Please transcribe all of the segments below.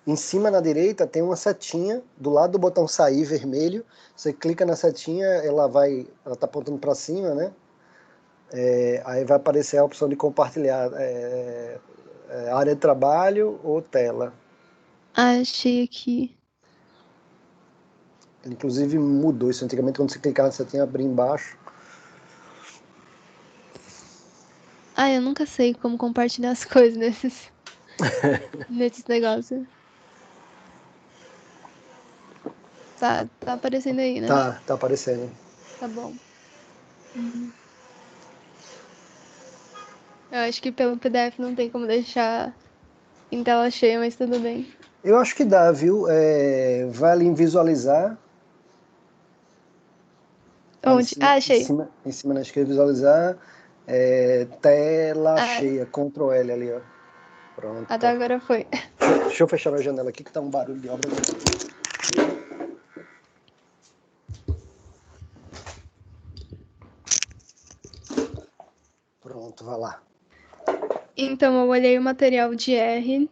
Em cima na direita tem uma setinha, do lado do botão sair vermelho, você clica na setinha, ela tá apontando para cima, né? Aí vai aparecer a opção de compartilhar área de trabalho ou tela. Achei aqui. Inclusive mudou isso. Antigamente, quando você clicava na setinha, abria embaixo. Eu nunca sei como compartilhar as coisas nesses negócios. Tá aparecendo aí, né? Tá aparecendo. Tá bom. Uhum. Eu acho que pelo PDF não tem como deixar em tela cheia, mas tudo bem. Eu acho que dá, viu? Vai ali em visualizar. Aí Onde? Achei. em cima na esquerda, visualizar. Tela Ah, cheia, Ctrl L ali, ó. até Pronto. agora foi. Deixa eu fechar a janela aqui que tá um barulho de obra. Pronto, vai lá. Então, eu olhei o material de R,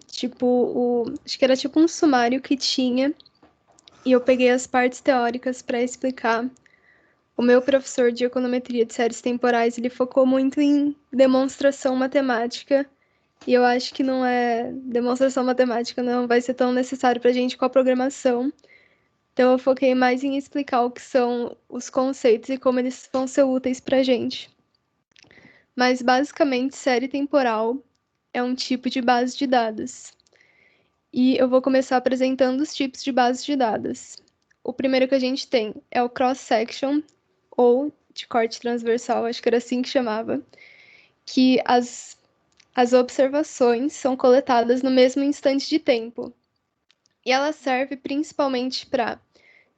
acho que era tipo um sumário que tinha, e eu peguei as partes teóricas para explicar. O meu professor de econometria de séries temporais, ele focou muito em demonstração matemática, e eu acho que não é demonstração matemática, não vai ser tão necessário para a gente com a programação. Então, eu foquei mais em explicar o que são os conceitos e como eles vão ser úteis para a gente. Mas, basicamente, série temporal é um tipo de base de dados. E eu vou começar apresentando os tipos de bases de dados. O primeiro que a gente tem é o cross-section, ou de corte transversal, acho que era assim que chamava, que as observações são coletadas no mesmo instante de tempo. E ela serve principalmente para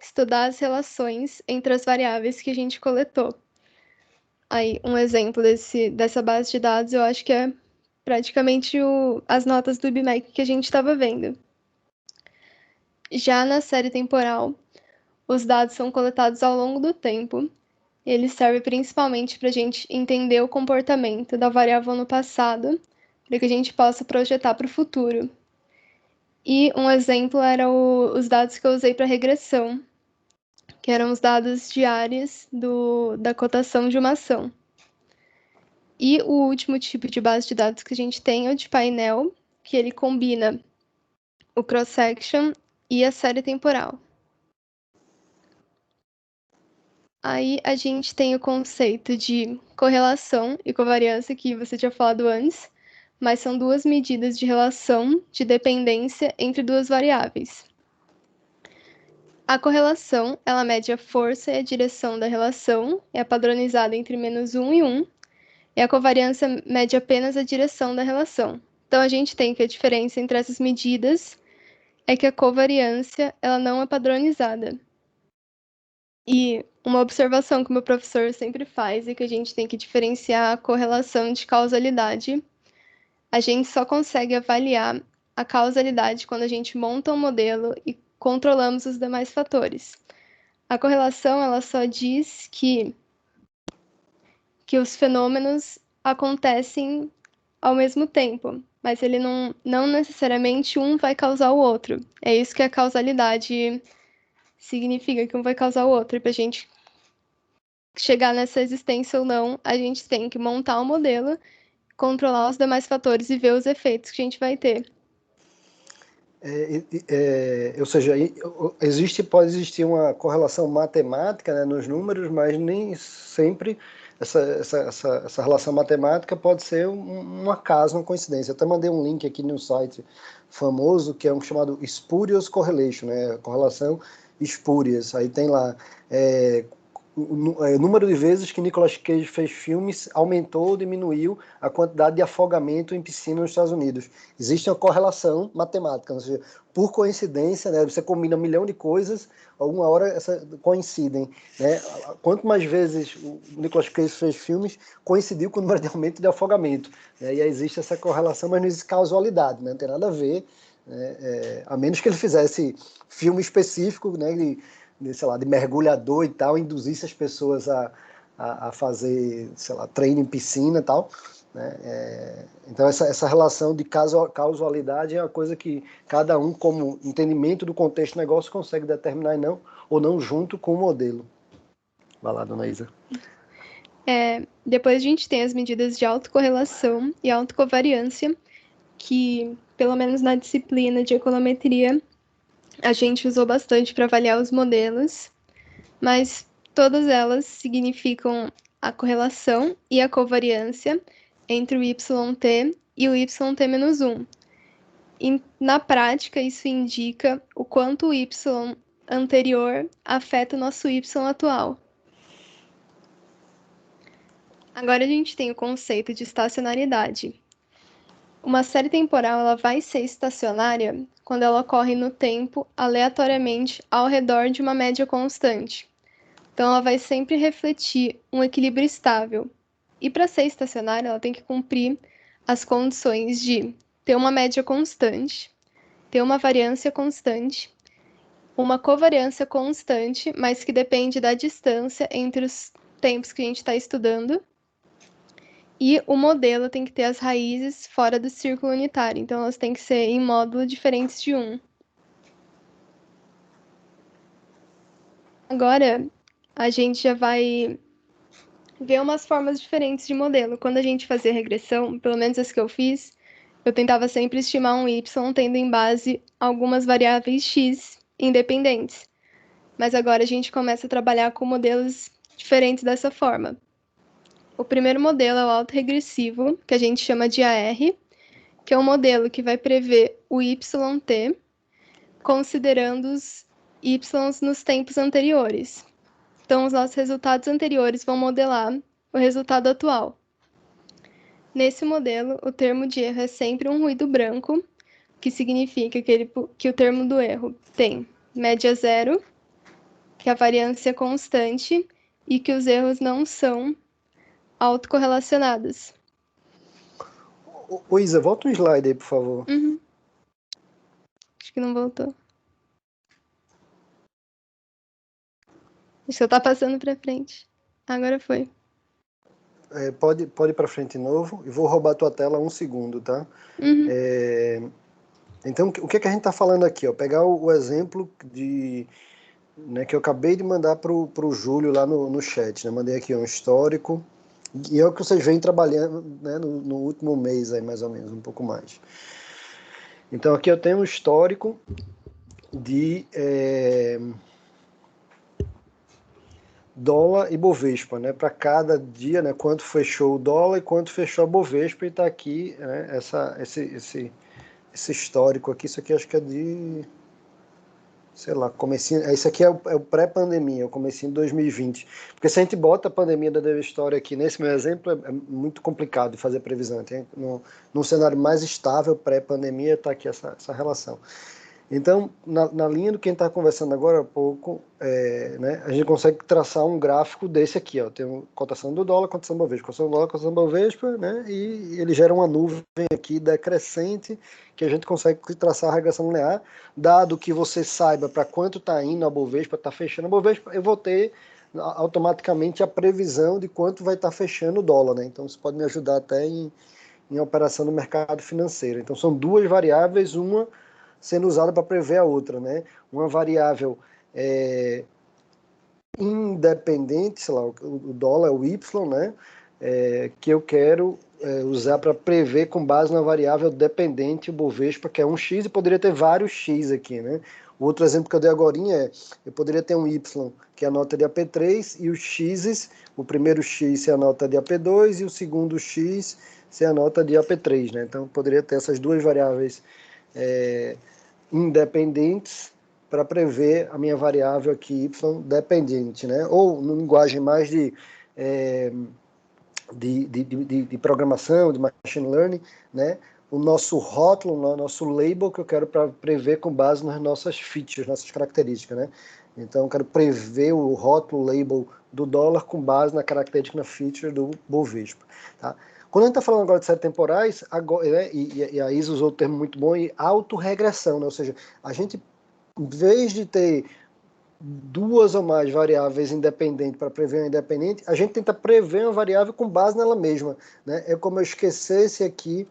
estudar as relações entre as variáveis que a gente coletou. Aí, um exemplo dessa base de dados, eu acho que é praticamente as notas do IBMEC que a gente estava vendo. Já na série temporal, os dados são coletados ao longo do tempo. E ele serve principalmente para a gente entender o comportamento da variável no passado, para que a gente possa projetar para o futuro. E um exemplo era os dados que eu usei para regressão, que eram os dados diários da cotação de uma ação. E o último tipo de base de dados que a gente tem é o de painel, que ele combina o cross-section e a série temporal. Aí a gente tem o conceito de correlação e covariância, que você tinha falado antes, mas são duas medidas de relação de dependência entre duas variáveis. A correlação, ela mede a força e a direção da relação, é padronizada entre -1 e 1, e a covariância mede apenas a direção da relação. Então a gente tem que a diferença entre essas medidas é que a covariância, ela não é padronizada. E uma observação que o meu professor sempre faz é que a gente tem que diferenciar a correlação de causalidade. A gente só consegue avaliar a causalidade quando a gente monta um modelo e controlamos os demais fatores. A correlação, ela só diz que os fenômenos acontecem ao mesmo tempo, mas ele não necessariamente um vai causar o outro. É isso que a causalidade significa, que um vai causar o outro. E para a gente chegar nessa existência ou não, a gente tem que montar um modelo, controlar os demais fatores e ver os efeitos que a gente vai ter. Ou seja, pode existir uma correlação matemática, né, nos números, mas nem sempre essa relação matemática pode ser um acaso, uma coincidência. Eu até mandei um link aqui no site famoso, que é um chamado Spurious Correlation, né, correlação espúrias. Aí tem lá o número de vezes que Nicolas Cage fez filmes aumentou ou diminuiu a quantidade de afogamento em piscina nos Estados Unidos. Existe uma correlação matemática, ou seja, por coincidência, né, você combina um milhão de coisas, alguma hora coincidem. Né? Quanto mais vezes o Nicolas Cage fez filmes, coincidiu com o número de aumento de afogamento. Né? E aí existe essa correlação, mas não existe causalidade, né? Não tem nada a ver, né? A menos que ele fizesse filme específico, né, sei lá, de mergulhador e tal, induzisse as pessoas a fazer, sei lá, treino em piscina e tal. né? Então, essa relação de causalidade é uma coisa que cada um, como entendimento do contexto do negócio, consegue determinar ou não junto com o modelo. Vai lá, dona Isa. Depois a gente tem as medidas de autocorrelação e autocovariância, que, pelo menos na disciplina de econometria, a gente usou bastante para avaliar os modelos, mas todas elas significam a correlação e a covariância entre o YT e o YT-1. E, na prática, isso indica o quanto o Y anterior afeta o nosso Y atual. Agora a gente tem o conceito de estacionariedade. Uma série temporal ela vai ser estacionária quando ela ocorre no tempo aleatoriamente ao redor de uma média constante. Então, ela vai sempre refletir um equilíbrio estável. E para ser estacionária, ela tem que cumprir as condições de ter uma média constante, ter uma variância constante, uma covariância constante, mas que depende da distância entre os tempos que a gente está estudando. E o modelo tem que ter as raízes fora do círculo unitário, então elas têm que ser em módulos diferentes de 1. Agora, a gente já vai ver umas formas diferentes de modelo. Quando a gente fazia regressão, pelo menos as que eu fiz, eu tentava sempre estimar um y tendo em base algumas variáveis x independentes. Mas agora a gente começa a trabalhar com modelos diferentes dessa forma. O primeiro modelo é o autorregressivo, que a gente chama de AR, que é um modelo que vai prever o YT, considerando os Y nos tempos anteriores. Então, os nossos resultados anteriores vão modelar o resultado atual. Nesse modelo, o termo de erro é sempre um ruído branco, que significa que o termo do erro tem média zero, que a variância é constante e que os erros não são autocorrelacionados. Ô Isa, volta um slide aí, por favor. Acho que não voltou. Acho que eu tá passando para frente. Agora foi. Pode ir para frente de novo. E vou roubar a tua tela 1 segundo, tá? Então, o que a gente está falando aqui? Ó? Pegar o exemplo né, que eu acabei de mandar para o Júlio lá no chat. Né? Mandei aqui um histórico. E é o que vocês vêm trabalhando, né, no último mês, aí, mais ou menos, um pouco mais. Então, aqui eu tenho um histórico de dólar e Bovespa, né? Para cada dia, né? Quanto fechou o dólar e quanto fechou a Bovespa, e está aqui, né, esse histórico aqui. Isso aqui acho que é de, sei lá, comecinho. Isso aqui é o pré-pandemia, o comecinho de 2020. Porque se a gente bota a pandemia da história aqui, nesse meu exemplo, é muito complicado de fazer previsão. Num cenário mais estável, pré-pandemia, está aqui essa relação. Então, na linha do que a gente está conversando agora há pouco, né, a gente consegue traçar um gráfico desse aqui. Ó. Tem a cotação do dólar, cotação do Bovespa, cotação do dólar, cotação do Bovespa, né, e ele gera uma nuvem aqui decrescente que a gente consegue traçar a regressão linear. Dado que você saiba para quanto está indo a Bovespa, está fechando a Bovespa, eu vou ter automaticamente a previsão de quanto vai estar fechando o dólar. Né? Então, isso pode me ajudar até em operação no mercado financeiro. Então, são duas variáveis, uma sendo usada para prever a outra, né? Uma variável independente, sei lá, o dólar é o Y, né? Que eu quero usar para prever com base na variável dependente, o Bovespa, que é um X, e poderia ter vários X aqui, né? O outro exemplo que eu dei agora eu poderia ter um Y, que é a nota de AP3, e os X's, o primeiro X ser a nota de AP2 e o segundo X ser a nota de AP3, né? Então, eu poderia ter essas duas variáveis independentes para prever a minha variável aqui y dependente, né? Ou no linguagem mais de programação, de machine learning, né? O nosso rótulo, o nosso label que eu quero para prever com base nas nossas features, nossas características, né? Então eu quero prever o rótulo, label do dólar com base na característica, na feature do Bovespa, tá? Quando a gente está falando agora de séries temporais, agora, né, e a Isa usou o termo muito bom, autorregressão, né? Ou seja, a gente, em vez de ter duas ou mais variáveis independentes para prever uma independente, a gente tenta prever uma variável com base nela mesma, né? É como eu esquecesse aqui,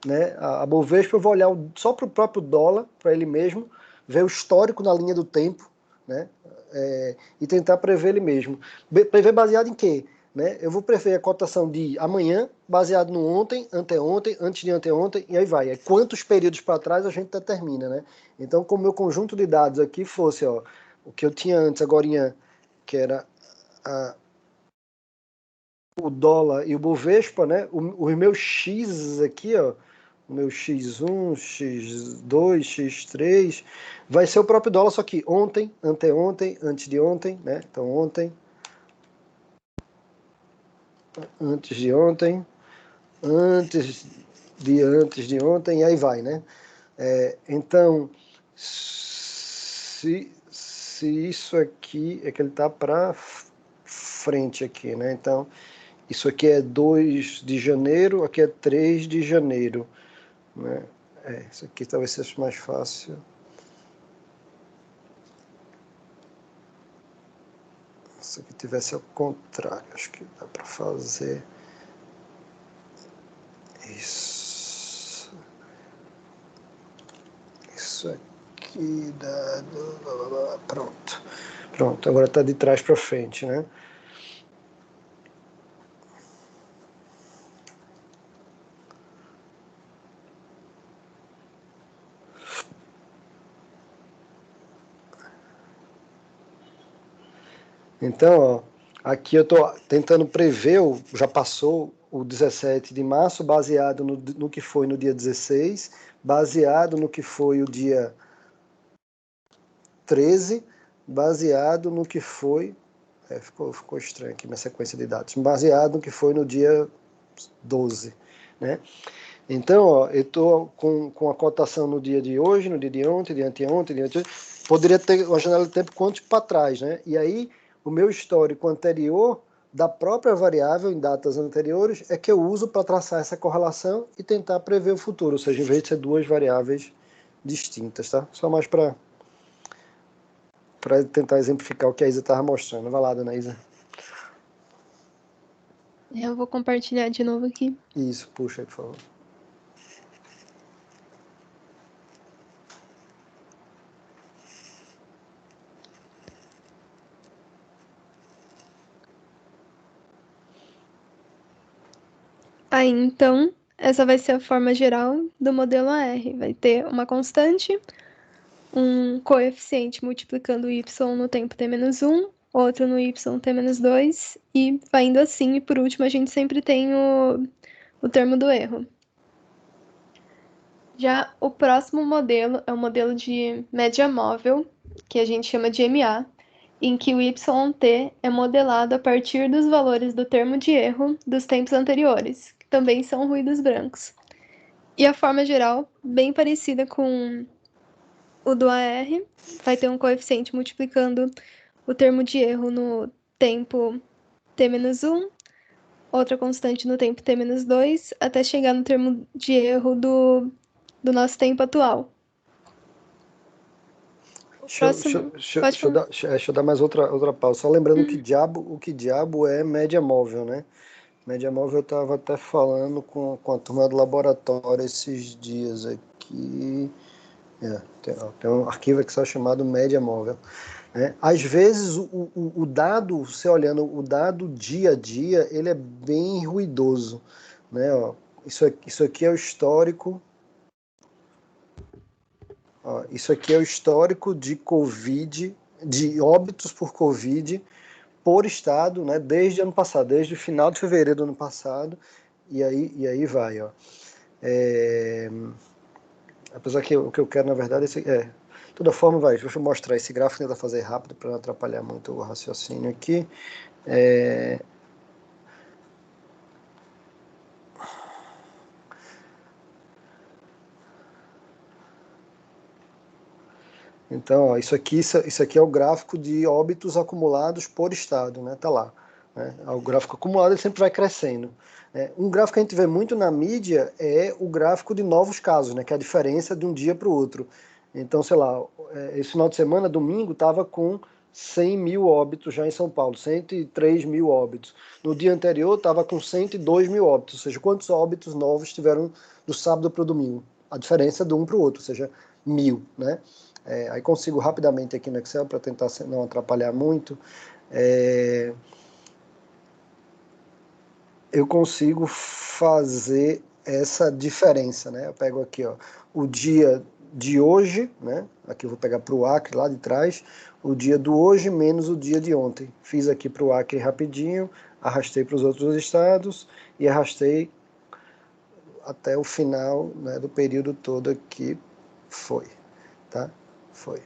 né, a Bovespa, eu vou olhar só para o próprio dólar, para ele mesmo, ver o histórico na linha do tempo, né, e tentar prever ele mesmo. Prever baseado em quê? Né? Eu vou prever a cotação de amanhã, baseado no ontem, anteontem, antes de anteontem, e aí vai. É quantos períodos para trás a gente determina, né? Então, como o meu conjunto de dados aqui fosse, ó, o que eu tinha antes, agora, que era o dólar e o Bovespa, né? Os meus X aqui, ó, o meu X1, X2, X3, vai ser o próprio dólar, só que ontem, anteontem, antes de ontem, né? Então, ontem, antes de ontem, antes de ontem, e aí vai, né? Então, se isso aqui é que ele tá para frente aqui, né? Então, isso aqui é 2 de janeiro, aqui é 3 de janeiro, né? Isso aqui talvez seja mais fácil. Se aqui tivesse ao contrário, acho que dá para fazer isso. Isso aqui dado. Pronto. Pronto, agora está de trás para frente, né? Então, ó, aqui eu estou tentando prever, já passou o 17 de março, baseado no que foi no dia 16, baseado no que foi o dia 13, baseado no que foi... ficou estranho aqui minha sequência de dados. Baseado no que foi no dia 12, né? Então, ó, eu estou com a cotação no dia de hoje, no dia de ontem, de anteontem, de anteontem. Poderia ter uma janela de tempo quanto para trás, né? E aí, o meu histórico anterior da própria variável em datas anteriores é que eu uso para traçar essa correlação e tentar prever o futuro, ou seja, em vez de ser duas variáveis distintas, tá? Só mais para tentar exemplificar o que a Isa estava mostrando. Vai lá, dona Isa. Eu vou compartilhar de novo aqui. Isso, puxa aí, por favor. Aí, então, essa vai ser a forma geral do modelo AR. Vai ter uma constante, um coeficiente multiplicando y no tempo t-1, outro no y t-2, e vai indo assim. E por último, a gente sempre tem o termo do erro. Já o próximo modelo é o modelo de média móvel, que a gente chama de MA, em que o YT é modelado a partir dos valores do termo de erro dos tempos anteriores, que também são ruídos brancos. E a forma geral, bem parecida com o do AR, vai ter um coeficiente multiplicando o termo de erro no tempo t-1, outra constante no tempo t-2, até chegar no termo de erro do nosso tempo atual. Deixa eu dar mais outra pausa. Só lembrando que o que diabo é média móvel, né? Média móvel eu estava até falando com a turma do laboratório esses dias aqui. Tem um arquivo aqui só chamado média móvel. Né? Às vezes o dado, você olhando o dado dia a dia, ele é bem ruidoso. Né? Ó, isso aqui é o histórico. Ó, isso aqui é o histórico de Covid, de óbitos por Covid por estado, né, desde ano passado, desde o final de fevereiro do ano passado, e aí vai, ó. Apesar que o que eu quero, na verdade, de toda forma, deixa eu mostrar esse gráfico, tentar fazer rápido para não atrapalhar muito o raciocínio aqui. Então, ó, isso aqui é o gráfico de óbitos acumulados por estado, né? Tá lá. Né? O gráfico acumulado ele sempre vai crescendo. Um gráfico que a gente vê muito na mídia é o gráfico de novos casos, né? Que é a diferença de um dia para o outro. Então, sei lá, esse final de semana, domingo, estava com 100 mil óbitos já em São Paulo, 103 mil óbitos. No dia anterior, estava com 102 mil óbitos, ou seja, quantos óbitos novos tiveram do sábado para o domingo? A diferença de um para o outro, ou seja, 1.000, né? Aí consigo rapidamente aqui no Excel, para tentar não atrapalhar muito, eu consigo fazer essa diferença, né? Eu pego aqui, ó, o dia de hoje, né? Aqui eu vou pegar para o Acre, lá de trás, o dia do hoje menos o dia de ontem. Fiz aqui para o Acre rapidinho, arrastei para os outros estados e arrastei até o final, né, do período todo aqui. Foi, tá? Foi.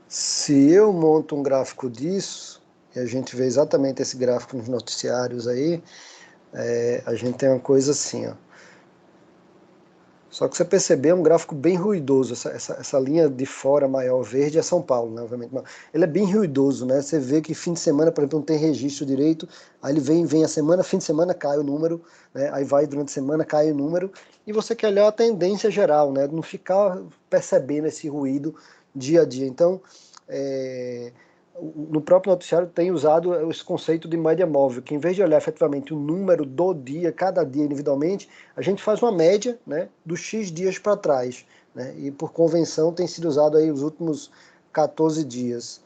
Se eu monto um gráfico disso, e a gente vê exatamente esse gráfico nos noticiários aí, a gente tem uma coisa assim, ó. Só que você perceber, é um gráfico bem ruidoso. Essa linha de fora maior verde é São Paulo, né? Obviamente. Mas ele é bem ruidoso, né? Você vê que fim de semana, por exemplo, não tem registro direito. Aí ele vem a semana, fim de semana cai o número, né? Aí vai durante a semana, cai o número. E você quer olhar a tendência geral, né? Não ficar percebendo esse ruído dia a dia. Então, no próprio noticiário tem usado esse conceito de média móvel, que em vez de olhar efetivamente o número do dia, cada dia individualmente, a gente faz uma média, né, dos X dias para trás, né, e por convenção tem sido usado aí os últimos 14 dias.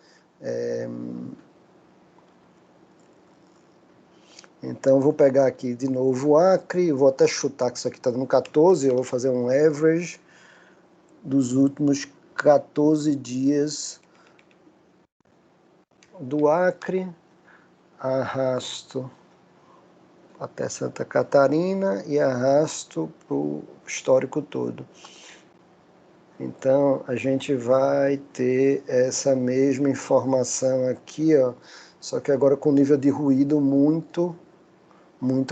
Então vou pegar aqui de novo o Acre, vou até chutar que isso aqui está dando 14, eu vou fazer um average dos últimos 14 dias do Acre, arrasto até Santa Catarina e arrasto para o histórico todo. Então a gente vai ter essa mesma informação aqui, ó, só que agora com nível de ruído muito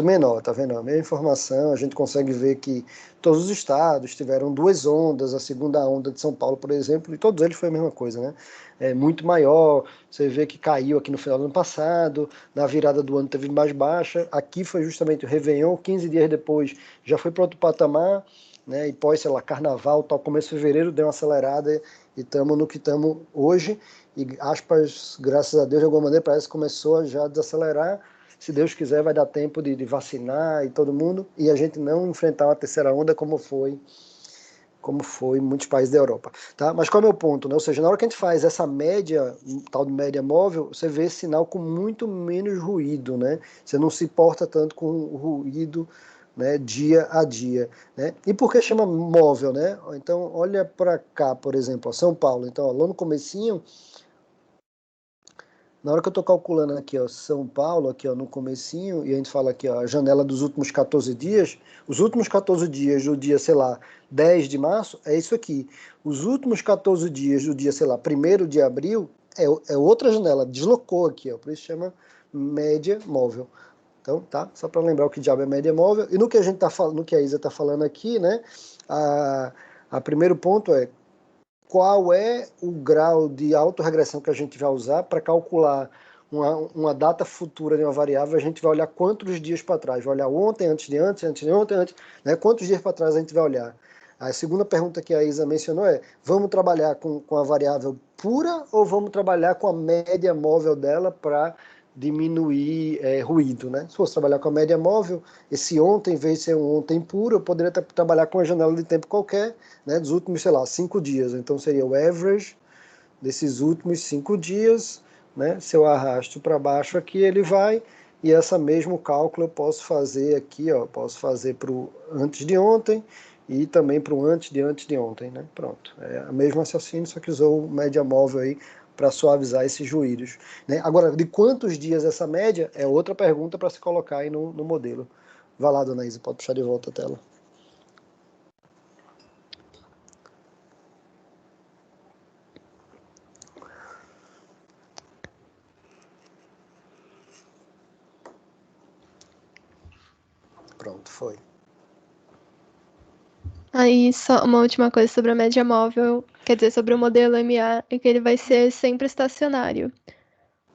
menor, tá vendo? A mesma informação, a gente consegue ver que todos os estados tiveram duas ondas, a segunda onda de São Paulo, por exemplo, e todos eles foi a mesma coisa, né? É muito maior, você vê que caiu aqui no final do ano passado, na virada do ano teve mais baixa, aqui foi justamente o Réveillon, 15 dias depois já foi para outro patamar, né? E pós, sei lá, carnaval, tal, começo de fevereiro, deu uma acelerada e estamos no que estamos hoje, e aspas, graças a Deus, de alguma maneira, parece que começou a já desacelerar. Se Deus quiser, vai dar tempo de vacinar e todo mundo, e a gente não enfrentar uma terceira onda como foi em muitos países da Europa. Tá? Mas qual é o meu ponto? Né? Ou seja, na hora que a gente faz essa média, tal de média móvel, você vê esse sinal com muito menos ruído. Né? Você não se importa tanto com o ruído, né, dia a dia. Né? E por que chama móvel? Né? Então, olha para cá, por exemplo, ó, São Paulo. Então, ó, lá no comecinho, na hora que eu estou calculando aqui, ó, São Paulo, aqui, ó, no comecinho, e a gente fala aqui, ó, a janela dos últimos 14 dias, os últimos 14 dias do dia, sei lá, 10 de março, é isso aqui. Os últimos 14 dias do dia, sei lá, 1º de abril, é outra janela, deslocou aqui, ó, por isso chama média móvel. Então, tá? Só para lembrar o que diabo é média móvel. E no que a gente tá falando, no que a Isa está falando aqui, né? A primeiro ponto é qual é o grau de autorregressão que a gente vai usar para calcular uma data futura de uma variável. A gente vai olhar quantos dias para trás, vai olhar ontem, antes de ontem, né? Quantos dias para trás a gente vai olhar. A segunda pergunta que a Isa mencionou é, vamos trabalhar com a variável pura ou vamos trabalhar com a média móvel dela para diminuir ruído, né? Se fosse trabalhar com a média móvel, esse ontem, em vez de ser um ontem puro, eu poderia trabalhar com uma janela de tempo qualquer, né, dos últimos, sei lá, 5 dias. Então seria o average desses últimos 5 dias, né? Se eu arrasto para baixo aqui, ele vai, e esse mesmo cálculo eu posso fazer aqui, ó, posso fazer para o antes de ontem e também para o antes de ontem, né? Pronto, é o mesmo raciocínio, só que usou média móvel aí para suavizar esses ruídos. Né? Agora, de quantos dias essa média é outra pergunta para se colocar aí no modelo. Vai lá, dona Isa, pode puxar de volta a tela. Pronto, foi. Aí, só uma última coisa sobre a média móvel, quer dizer, sobre o modelo MA, é que ele vai ser sempre estacionário.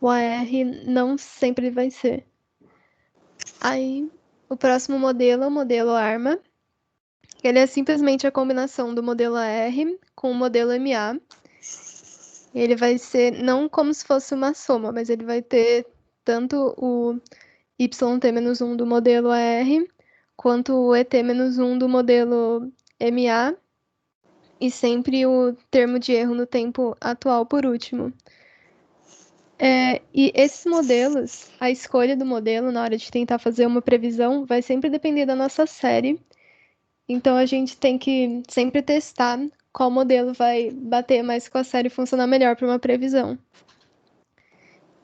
o AR não sempre vai ser. Aí, o próximo modelo é o modelo ARMA. Ele é simplesmente a combinação do modelo AR com o modelo MA. Ele vai ser não como se fosse uma soma, mas ele vai ter tanto o YT-1 do modelo AR, quanto o ET-1 do modelo MA, e sempre o termo de erro no tempo atual por último. E esses modelos, a escolha do modelo na hora de tentar fazer uma previsão vai sempre depender da nossa série. Então a gente tem que sempre testar qual modelo vai bater mais com a série e funcionar melhor para uma previsão.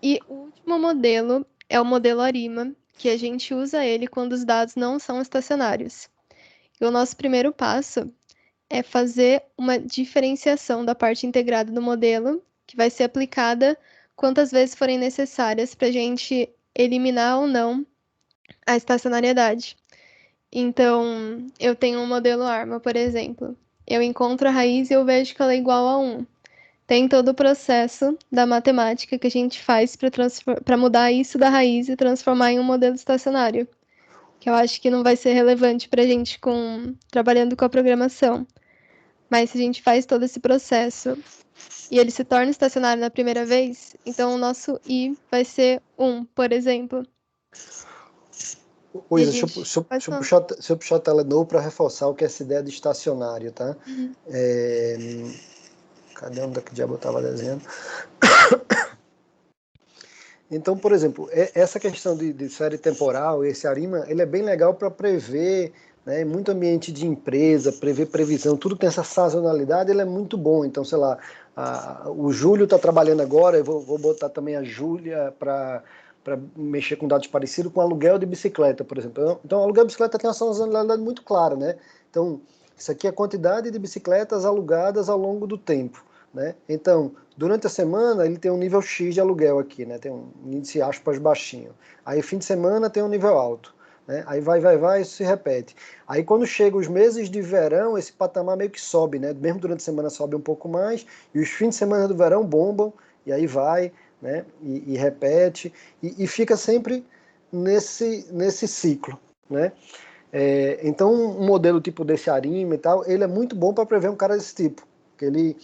E o último modelo é o modelo ARIMA, que a gente usa ele quando os dados não são estacionários. E o nosso primeiro passo é fazer uma diferenciação da parte integrada do modelo, que vai ser aplicada quantas vezes forem necessárias para a gente eliminar ou não a estacionariedade. Então, eu tenho um modelo ARMA, por exemplo. Eu encontro a raiz e eu vejo que ela é igual a 1. Tem todo o processo da matemática que a gente faz para mudar isso da raiz e transformar em um modelo estacionário, que eu acho que não vai ser relevante para a gente trabalhando com a programação. Mas se a gente faz todo esse processo e ele se torna estacionário na primeira vez, então o nosso I vai ser 1, por exemplo. Isa, deixa eu puxar a tela de novo para reforçar o que é essa ideia de estacionário, tá? Uhum. Cadê onde é que o diabo estava desenhando? Então, por exemplo, essa questão de série temporal, esse ARIMA, ele é bem legal para prever, né, muito ambiente de empresa, prever previsão, tudo tem essa sazonalidade, ele é muito bom. Então, sei lá, o Júlio está trabalhando agora, eu vou botar também a Júlia para mexer com dados parecidos com aluguel de bicicleta, por exemplo. Então, aluguel de bicicleta tem uma sazonalidade muito clara, né? Então, isso aqui é a quantidade de bicicletas alugadas ao longo do tempo, né? Então, durante a semana ele tem um nível X de aluguel aqui, né? Tem um índice aspas baixinho. Aí fim de semana tem um nível alto, né? Aí vai, isso se repete. Aí quando chega os meses de verão, esse patamar meio que sobe, né? Mesmo durante a semana sobe um pouco mais, e os fins de semana do verão bombam, e aí vai, né? E repete, e fica sempre nesse ciclo, né? Então um modelo tipo desse ARIMA e tal, ele é muito bom para prever um cara desse tipo. Ele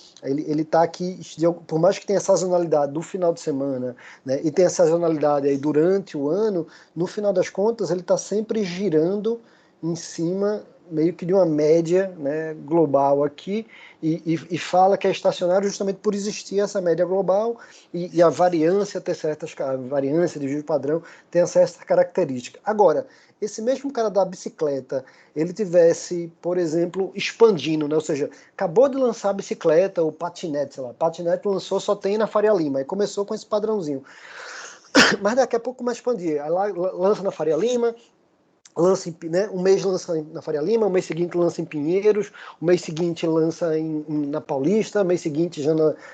está aqui, por mais que tenha sazonalidade do final de semana, né, e tenha sazonalidade aí durante o ano, no final das contas ele está sempre girando em cima meio que de uma média, né, global aqui, e fala que é estacionário justamente por existir essa média global e a variância ter a variância de juros padrão tem essa característica. Agora, esse mesmo cara da bicicleta, ele tivesse, por exemplo, expandindo, né? Ou seja, acabou de lançar a bicicleta, o patinete, sei lá, patinete lançou, só tem na Faria Lima, aí começou com esse padrãozinho. Mas daqui a pouco começa a expandir, aí lá, lança na Faria Lima, lança, né, um mês lança na Faria Lima, o mês seguinte lança em Pinheiros, o mês seguinte lança na Paulista, o mês seguinte já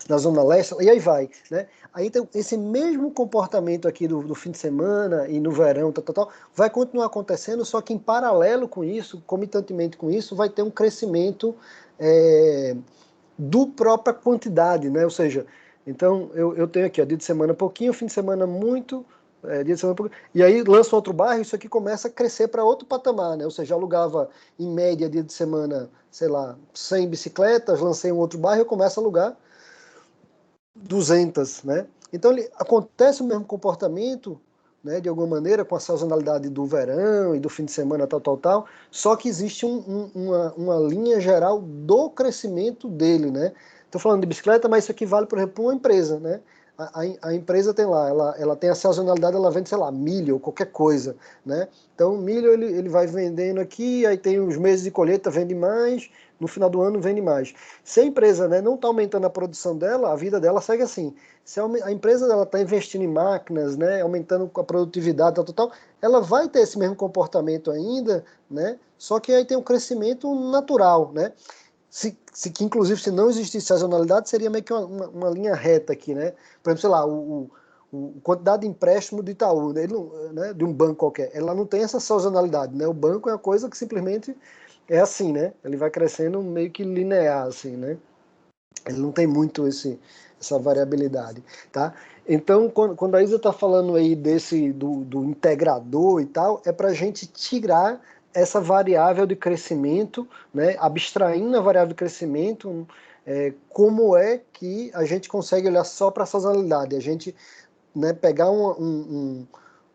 na Zona Leste, e aí vai, né? Aí tem esse mesmo comportamento aqui do fim de semana e no verão, tal, vai continuar acontecendo, só que em paralelo com isso, comitantemente com isso, vai ter um crescimento do própria quantidade, né? Ou seja, então eu tenho aqui, ó, dia de semana pouquinho, fim de semana muito, dia de semana pouquinho, e aí lança outro bairro, isso aqui começa a crescer para outro patamar, né? Ou seja, alugava em média dia de semana, sei lá, 100 bicicletas, lancei um outro bairro, eu começo a alugar 200, né? Então acontece o mesmo comportamento, né, de alguma maneira, com a sazonalidade do verão e do fim de semana, tal, só que existe uma linha geral do crescimento dele, né? Estou falando de bicicleta, mas isso aqui vale, por exemplo, para uma empresa, né? A empresa tem lá, ela tem a sazonalidade, ela vende, sei lá, milho ou qualquer coisa, né? Então, milho ele vai vendendo aqui, aí tem os meses de colheita, vende mais, no final do ano vende mais. Se a empresa, né, não está aumentando a produção dela, a vida dela segue assim. Se a empresa dela está investindo em máquinas, né, aumentando a produtividade, tal, ela vai ter esse mesmo comportamento ainda, né? Só que aí tem um crescimento natural, né? Que inclusive se não existisse sazonalidade seria meio que uma linha reta aqui, né? Por exemplo, sei lá, a quantidade de empréstimo do Itaú, né, de um banco qualquer, ela não tem essa sazonalidade, né? O banco é uma coisa que simplesmente é assim, né? Ele vai crescendo meio que linear, assim, né? Ele não tem muito essa variabilidade, tá? Então, quando a Isa está falando aí do integrador e tal, é para a gente tirar essa variável de crescimento, né, abstraindo a variável de crescimento, como é que a gente consegue olhar só para a sazonalidade, a gente, né, pegar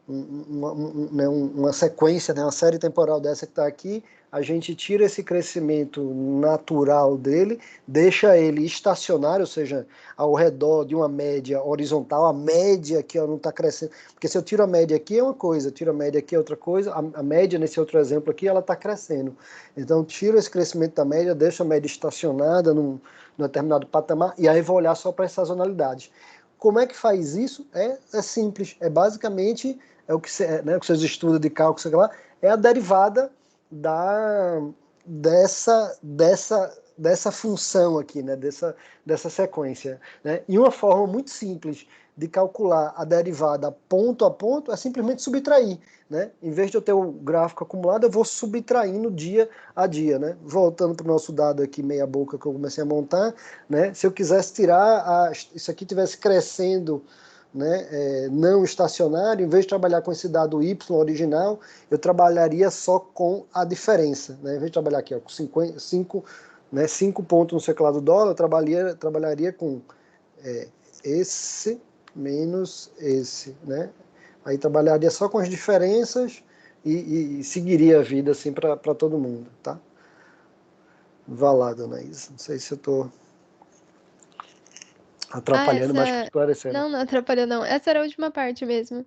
uma sequência, né, uma série temporal dessa que está aqui, a gente tira esse crescimento natural dele, deixa ele estacionário, ou seja, ao redor de uma média horizontal, a média aqui ó, não está crescendo, porque se eu tiro a média aqui é uma coisa, eu tiro a média aqui é outra coisa, a média nesse outro exemplo aqui, ela está crescendo. Então, tiro esse crescimento da média, deixo a média estacionada num determinado patamar, e aí vou olhar só para as sazonalidades. Como é que faz isso? É simples, é basicamente o que vocês estudam de cálculo, sei lá, é a derivada dessa função aqui, né? dessa sequência. Né? E uma forma muito simples de calcular a derivada ponto a ponto é simplesmente subtrair. Né? Em vez de eu ter o gráfico acumulado, eu vou subtraindo dia a dia. Né? Voltando para o nosso dado aqui, meia boca, que eu comecei a montar, né? Se eu quisesse tirar, isso aqui estivesse crescendo, né, não estacionário, em vez de trabalhar com esse dado y original, eu trabalharia só com a diferença. Né? Em vez de trabalhar aqui ó, com 5 pontos no secular do dólar, eu trabalharia com esse menos esse. Né? Aí trabalharia só com as diferenças e seguiria a vida assim para todo mundo. Tá? Vá lá, dona Isa. Não sei se eu estou atrapalhando, mas esclarecendo. Não atrapalhou, não. Essa era a última parte mesmo.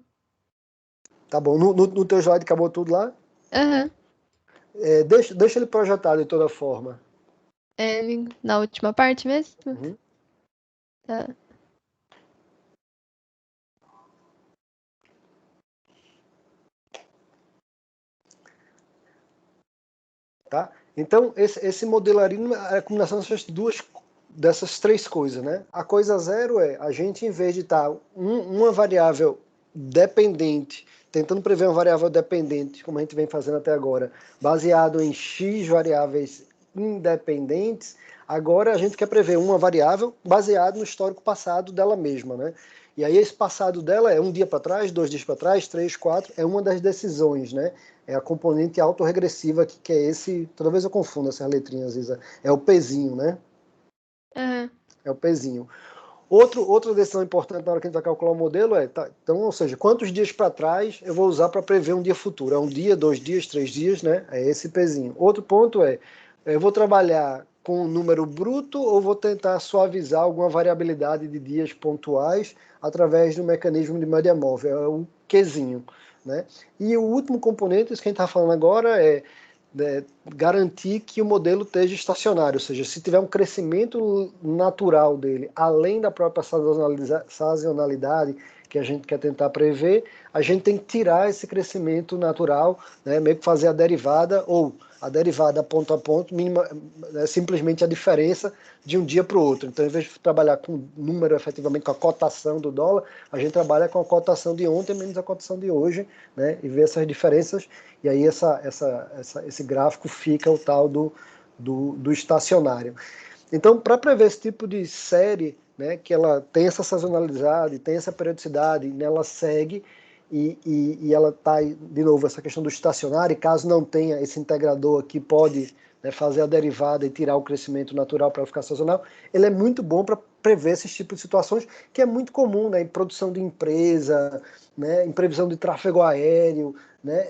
Tá bom. No teu slide acabou tudo lá? Aham. Deixa ele projetado de toda forma. Na última parte mesmo? Uhum. Tá. Tá? Então, esse modelarismo é a combinação dessas três coisas. Né? A coisa zero é a gente, em vez de estar uma variável dependente, tentando prever uma variável dependente, como a gente vem fazendo até agora, baseado em X variáveis independentes, agora a gente quer prever uma variável baseada no histórico passado dela mesma. Né? E aí esse passado dela é um dia para trás, 2 dias para trás, 3, 4, é uma das decisões, né? É a componente autorregressiva que é esse, toda vez eu confundo essas letrinhas, Isa, é o pezinho, né? Aham. É o pezinho. Outra decisão importante na hora que a gente vai calcular o modelo então, ou seja, quantos dias para trás eu vou usar para prever um dia futuro? É um dia, 2 dias, 3 dias, né? É esse pezinho. Outro ponto eu vou trabalhar com um número bruto ou vou tentar suavizar alguma variabilidade de dias pontuais através do mecanismo de média móvel, é o Qzinho, né? E o último componente, isso que a gente está falando agora, garantir que o modelo esteja estacionário, ou seja, se tiver um crescimento natural dele, além da própria sazonalidade que a gente quer tentar prever, a gente tem que tirar esse crescimento natural, né, meio que fazer a derivada, ou a derivada ponto a ponto, simplesmente a diferença de um dia para o outro. Então, em vez de trabalhar com o número, efetivamente, com a cotação do dólar, a gente trabalha com a cotação de ontem menos a cotação de hoje, né, e vê essas diferenças, e aí esse gráfico fica o tal do estacionário. Então, para prever esse tipo de série, né, que ela tem essa sazonalidade, tem essa periodicidade, ela segue e ela está, de novo, essa questão do estacionário, e caso não tenha esse integrador aqui, pode, né, fazer a derivada e tirar o crescimento natural para ficar sazonal, ele é muito bom para prever esses tipos de situações, que é muito comum, né, em produção de empresa, né, em previsão de tráfego aéreo, né,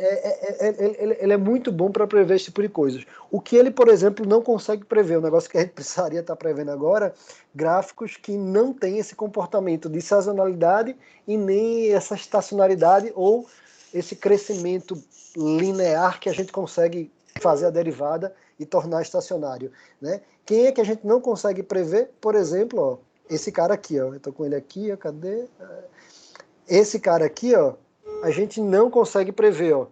ele é muito bom para prever esse tipo de coisas. O que ele, por exemplo, não consegue prever, o negócio que a gente precisaria estar prevendo agora, gráficos que não têm esse comportamento de sazonalidade e nem essa estacionalidade ou esse crescimento linear que a gente consegue fazer a derivada e tornar estacionário. Né? Quem é que a gente não consegue prever? Por exemplo, ó, esse cara aqui, ó, eu estou com ele aqui, ó, cadê? Esse cara aqui, ó, a gente não consegue prever, ó.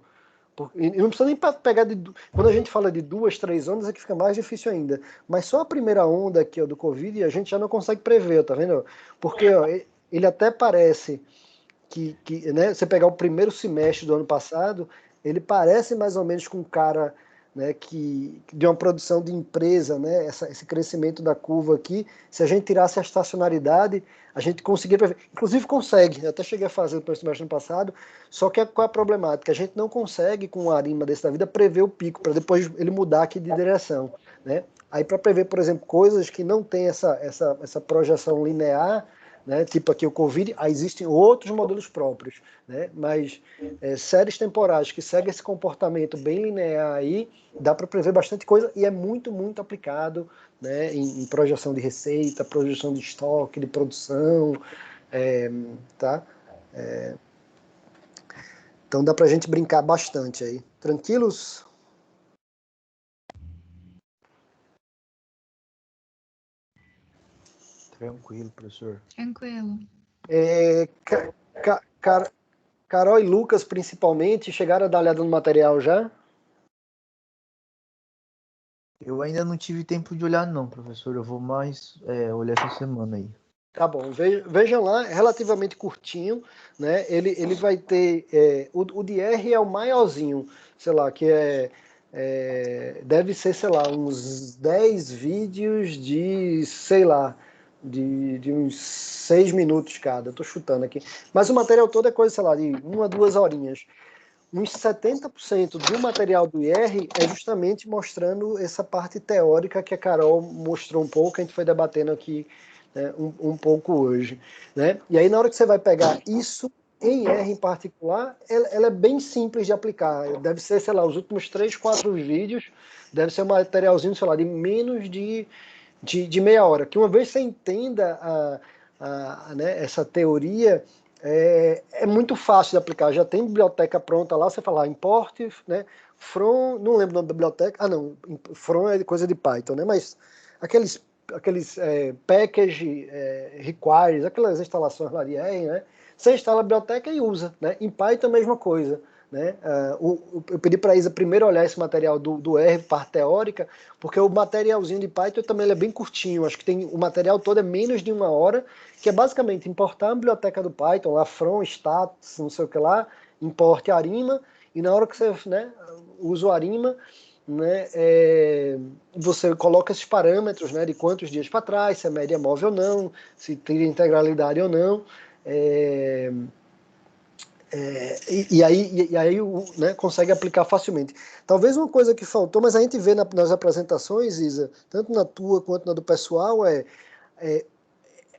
E não precisa nem pegar quando a gente fala de 2, 3 ondas é que fica mais difícil ainda. Mas só a primeira onda aqui, ó, do Covid a gente já não consegue prever, tá vendo? Porque ó, ele até parece né, você pegar o primeiro semestre do ano passado, ele parece mais ou menos com um cara, né, de uma produção de empresa, né, esse crescimento da curva aqui, se a gente tirasse a estacionalidade, a gente conseguiria prever. Inclusive consegue, eu até cheguei a fazer no semestre ano passado, só que qual é a problemática? A gente não consegue, com um ARIMA desse da vida, prever o pico, para depois ele mudar aqui de direção. Né? Aí para prever, por exemplo, coisas que não tem essa projeção linear, né, tipo aqui o Covid, aí existem outros modelos próprios, né, mas séries temporais que seguem esse comportamento bem linear aí, dá para prever bastante coisa e é muito, muito aplicado, né, em projeção de receita, projeção de estoque, de produção, tá? Então dá para a gente brincar bastante aí. Tranquilos? Tranquilo, professor. Tranquilo. Carol e Lucas, principalmente, chegaram a dar olhada no material já? Eu ainda não tive tempo de olhar não, professor. Eu vou mais olhar essa semana aí. Tá bom, vejam lá, é relativamente curtinho, né? Ele vai ter. O de R é o maiorzinho, sei lá, que deve ser, sei lá, uns 10 vídeos de, sei lá, de uns 6 minutos cada. Eu tô chutando aqui. Mas o material todo é coisa, sei lá, de 1 a 2 horinhas. Uns 70% do material do IR é justamente mostrando essa parte teórica que a Carol mostrou um pouco, a gente foi debatendo aqui, né, um pouco hoje. Né? E aí, na hora que você vai pegar isso em R em particular, ela é bem simples de aplicar. Deve ser, sei lá, os últimos 3, 4 vídeos, deve ser um materialzinho, sei lá, de menos de meia hora. Que uma vez você entenda né, essa teoria, é muito fácil de aplicar. Já tem biblioteca pronta lá, você fala, import, né? From, não lembro o nome da biblioteca. Não, from é coisa de Python, né? Mas aqueles package requires, aquelas instalações lá de R, né? Você instala a biblioteca e usa, né? Em Python a mesma coisa. Né? Eu pedi para a Isa primeiro olhar esse material do R, parte teórica, porque o materialzinho de Python também ele é bem curtinho, acho que o material todo é menos de 1 hora, que é basicamente importar a biblioteca do Python, lá from, status, não sei o que lá, importe Arima, e na hora que você, né, usa o Arima, né, você coloca esses parâmetros, né, de quantos dias para trás, se é média móvel ou não, se tem integralidade ou não, e aí né, consegue aplicar facilmente. Talvez uma coisa que faltou, mas a gente vê nas apresentações, Isa, tanto na tua quanto na do pessoal,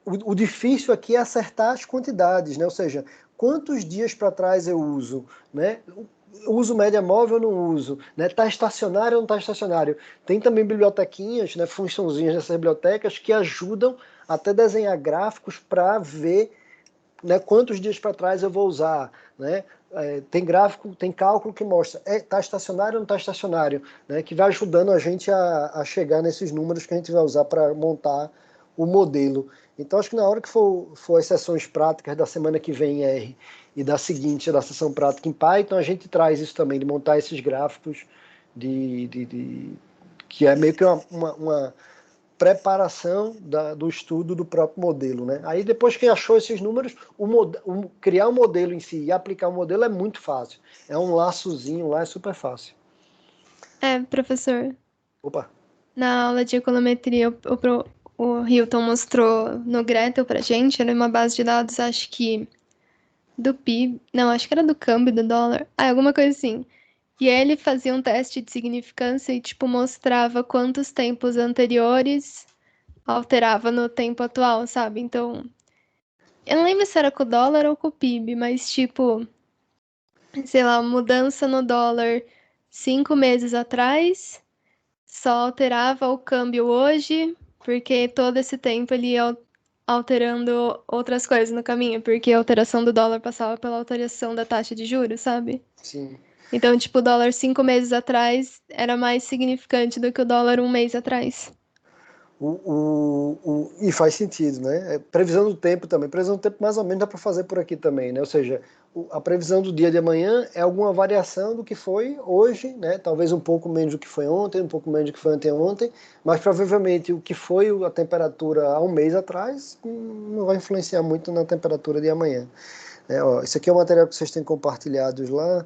o difícil aqui é acertar as quantidades, né? Ou seja, quantos dias para trás eu uso, né? Eu uso média móvel ou não uso, né? Está estacionário ou não está estacionário? Tem também bibliotequinhas, né? Funçãozinhas dessas bibliotecas que ajudam até desenhar gráficos para ver, né, quantos dias para trás eu vou usar, né? Tem gráfico, tem cálculo que mostra está estacionário ou não está estacionário, né? Que vai ajudando a gente a chegar nesses números que a gente vai usar para montar o modelo. Então acho que na hora que for as sessões práticas da semana que vem em R e da seguinte, da sessão prática em Python, a gente traz isso também, de montar esses gráficos que é meio que uma preparação do estudo do próprio modelo. Né? Aí depois que achou esses números, criar um modelo em si e aplicar o modelo é muito fácil. É um laçozinho lá, é super fácil. Professor. Opa. Na aula de econometria, o Hilton mostrou no Gretel pra gente, era uma base de dados, acho que do PIB, não, acho que era do câmbio do dólar, alguma coisa assim. E aí ele fazia um teste de significância e, tipo, mostrava quantos tempos anteriores alterava no tempo atual, sabe? Então, eu não lembro se era com o dólar ou com o PIB, mas, tipo, sei lá, mudança no dólar 5 meses atrás só alterava o câmbio hoje, porque todo esse tempo ele ia alterando outras coisas no caminho, porque a alteração do dólar passava pela alteração da taxa de juros, sabe? Sim. Então, tipo, o dólar 5 meses atrás era mais significante do que o dólar 1 mês atrás. E faz sentido, né? Previsão do tempo também. Previsão do tempo mais ou menos dá para fazer por aqui também, né? Ou seja, a previsão do dia de amanhã é alguma variação do que foi hoje, né? Talvez um pouco menos do que foi ontem, um pouco menos do que foi anteontem, mas provavelmente o que foi a temperatura há 1 mês atrás não vai influenciar muito na temperatura de amanhã. Ó, esse aqui é o material que vocês têm compartilhados lá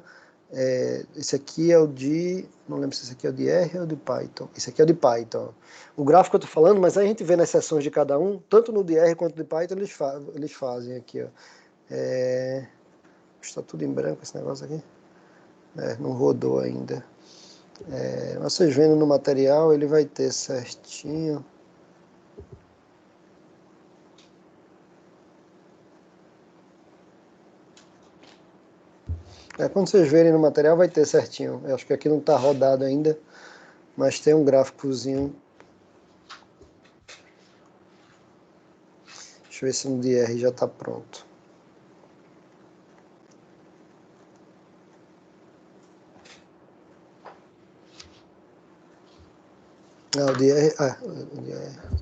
Esse aqui é o de... Não lembro se esse aqui é o de R ou de Python. Esse aqui é o de Python. O gráfico que eu estou falando, mas aí a gente vê nas seções de cada um, tanto no de R quanto no de Python, eles fazem aqui, ó. Está tudo em branco esse negócio aqui. Não rodou ainda. Vocês vendo no material, ele vai ter certinho. Quando vocês verem no material, vai ter certinho. Eu acho que aqui não está rodado ainda, mas tem um gráficozinho. Deixa eu ver se no DR já está pronto. O DR... o DR.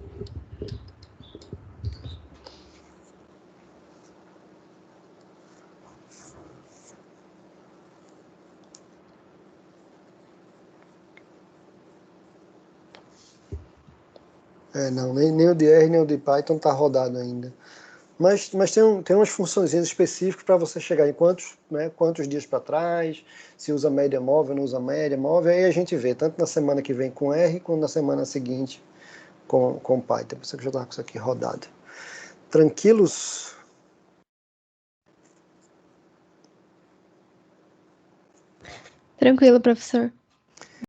Não, nem o de R nem o de Python está rodado ainda. Mas tem umas funções específicas para você chegar em quantos dias para trás, se usa média móvel, não usa média móvel, aí a gente vê, tanto na semana que vem com R, quanto na semana seguinte com Python. Por isso que eu já estava com isso aqui rodado. Tranquilos? Tranquilo, professor.